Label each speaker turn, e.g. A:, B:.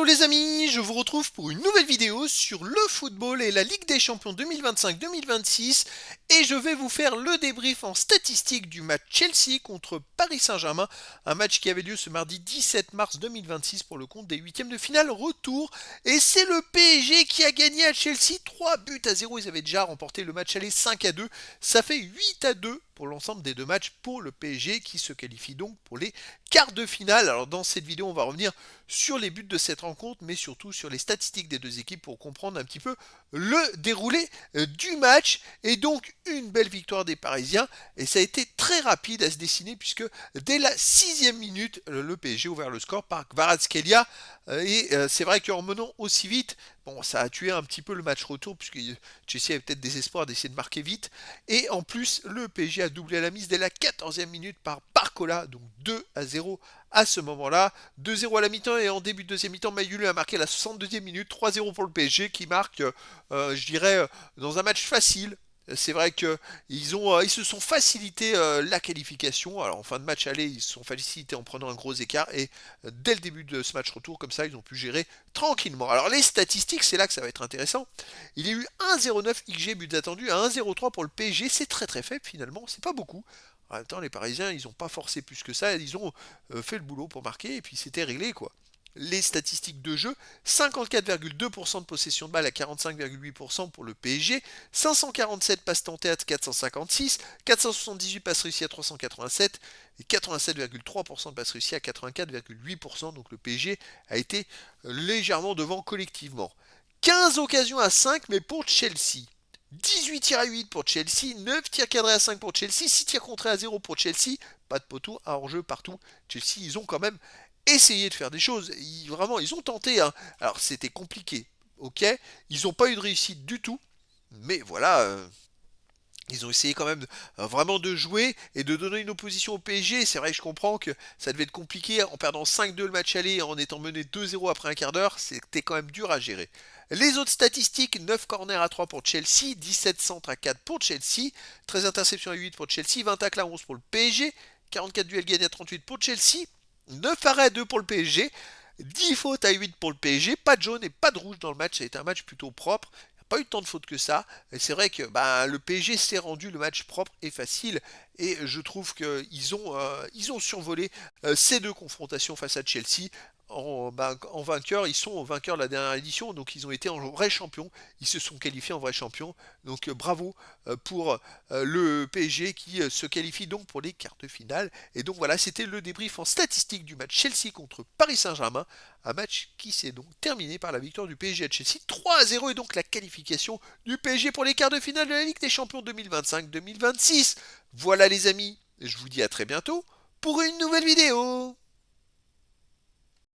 A: Hello les amis, je vous retrouve pour une nouvelle vidéo sur le football et la Ligue des Champions 2025-2026 et je vais vous faire le débrief en statistique du match Chelsea contre Paris Saint-Germain, un match qui avait lieu ce mardi 17 mars 2026 pour le compte des huitièmes de finale retour et c'est le PSG qui a gagné à Chelsea 3-0. Ils avaient déjà remporté le match aller 5-2, ça fait 8-2 pour l'ensemble des deux matchs pour le PSG qui se qualifie donc pour les quarts de finale. Alors dans cette vidéo on va revenir sur les buts de cette rencontre, mais surtout sur les statistiques des deux équipes pour comprendre un petit peu le déroulé du match. Et donc une belle victoire des Parisiens, et ça a été très rapide à se dessiner puisque dès la 6e minute, le PSG a ouvert le score par Kvaratskhelia. Et c'est vrai qu'en menant aussi vite, bon, ça a tué un petit peu le match retour puisque Chelsea avait peut-être des espoirs d'essayer de marquer vite. Et en plus, le PSG a doublé à la mise dès la 14e minute par Barcola, donc 2-0 à ce moment-là. 2-0 à la mi-temps et en début de deuxième mi-temps, Mayulu a marqué à la 62e minute. 3-0 pour le PSG qui marque, je dirais, dans un match facile. C'est vrai qu'ils se sont facilité la qualification. Alors en fin de match aller, ils se sont facilités en prenant un gros écart et dès le début de ce match retour, comme ça, ils ont pu gérer tranquillement. Alors les statistiques, c'est là que ça va être intéressant. Il y a eu 1,09 XG but attendu à 1,03 pour le PSG. C'est très très faible finalement, c'est pas beaucoup. En même temps, les Parisiens, ils n'ont pas forcé plus que ça. Ils ont fait le boulot pour marquer et puis c'était réglé quoi. Les statistiques de jeu, 54,2% de possession de balle à 45,8% pour le PSG, 547 passes tentées à 456, 478 passes réussies à 387 et 87,3% de passes réussies à 84,8%. Donc le PSG a été légèrement devant collectivement. 15 occasions à 5, mais pour Chelsea. 18 tirs à 8 pour Chelsea, 9 tirs cadrés à 5 pour Chelsea, 6 tirs contrés à 0 pour Chelsea, pas de poteau, un hors-jeu partout. Chelsea, ils ont quand même essayé de faire des choses. Vraiment, ils ont tenté. Hein. Alors, c'était compliqué, ok. Ils n'ont pas eu de réussite du tout. Mais voilà, ils ont essayé quand même vraiment de jouer et de donner une opposition au PSG. C'est vrai que je comprends que ça devait être compliqué en perdant 5-2 le match aller et en étant mené 2-0 après un quart d'heure. C'était quand même dur à gérer. Les autres statistiques, 9 corners à 3 pour Chelsea, 17 centres à 4 pour Chelsea, 13 interceptions à 8 pour Chelsea, 20 tacles à 11 pour le PSG, 44 duels gagnés à 38 pour Chelsea, 9 arrêts à 2 pour le PSG, 10 fautes à 8 pour le PSG, pas de jaune et pas de rouge dans le match, ça a été un match plutôt propre. Pas eu tant de fautes que ça. Et c'est vrai que le PSG s'est rendu le match propre et facile. Et je trouve qu'ils ont survolé ces deux confrontations face à Chelsea. En vainqueur, ils sont vainqueurs de la dernière édition, donc ils ont été en vrai champion, ils se sont qualifiés en vrai champion, donc bravo pour le PSG qui se qualifie donc pour les quarts de finale. Et donc voilà, c'était le débrief en statistique du match Chelsea contre Paris Saint-Germain, un match qui s'est donc terminé par la victoire du PSG à Chelsea 3-0 et donc la qualification du PSG pour les quarts de finale de la Ligue des Champions 2025-2026. Voilà les amis, je vous dis à très bientôt pour une nouvelle vidéo.